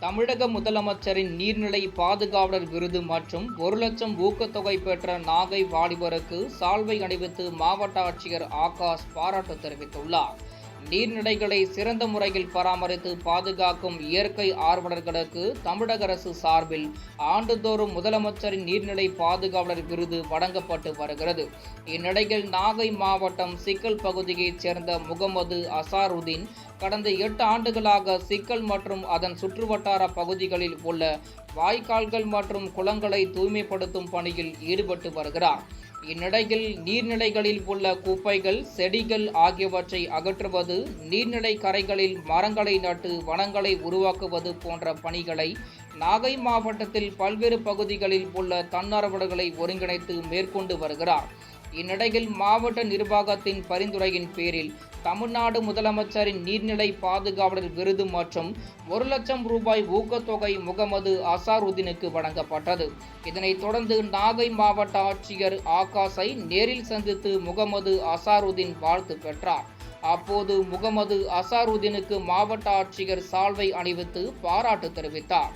தமிழக முதலமைச்சரின் நீர்நிலை பாதுகாவலர் விருது மற்றும் 1,00,000 ஊக்கத்தொகை பெற்ற நாகை வாலிபருக்கு சால்வை அணிவித்து மாவட்ட ஆட்சியர் ஆகாஷ் பாராட்டு தெரிவித்துள்ளார். நீர்நிலைகளை சிறந்த முறையில் பராமரித்து பாதுகாக்கும் இயற்கை ஆர்வலர்களுக்கு தமிழக அரசு சார்பில் ஆண்டுதோறும் முதலமைச்சரின் நீர்நிலை பாதுகாவலர் விருது வழங்கப்பட்டு வருகிறது. இந்நிலையில் நாகை மாவட்டம் சிக்கல் பகுதியைச் சேர்ந்த முகமது அசாருதீன் கடந்த 8 ஆண்டுகளாக சிக்கல் மற்றும் அதன் சுற்றுவட்டார பகுதிகளில் உள்ள வாய்க்கால்கள் மற்றும் குளங்களை தூய்மைப்படுத்தும் பணியில் ஈடுபட்டு வருகிறார். இந்நிலையில் நீர்நிலைகளில் உள்ள குப்பைகள், செடிகள் ஆகியவற்றை அகற்றுவது, நீர்நிலை கரைகளில் மரங்களை நட்டு வனங்களை உருவாக்குவது போன்ற பணிகளை நாகை மாவட்டத்தில் பல்வேறு பகுதிகளில் உள்ள தன்னார்வலர்களை ஒருங்கிணைத்து மேற்கொண்டு வருகிறார். இந்நிலையில் மாவட்ட நிர்வாகத்தின் பரிந்துரையின் பேரில் தமிழ்நாடு முதலமைச்சரின் நீர்நிலை பாதுகாவலர் விருது மற்றும் 1,00,000 ரூபாய் ஊக்கத்தொகை முகமது அசாருதீனுக்கு வழங்கப்பட்டது. இதனைத் தொடர்ந்து நாகை மாவட்ட ஆட்சியர் ஆகாஷை நேரில் சந்தித்து முகமது அசாருதீன் வாழ்த்து பெற்றார். அப்போது முகமது அசாருதீனுக்கு மாவட்ட ஆட்சியர் சால்வை அணிவித்து பாராட்டு தெரிவித்தார்.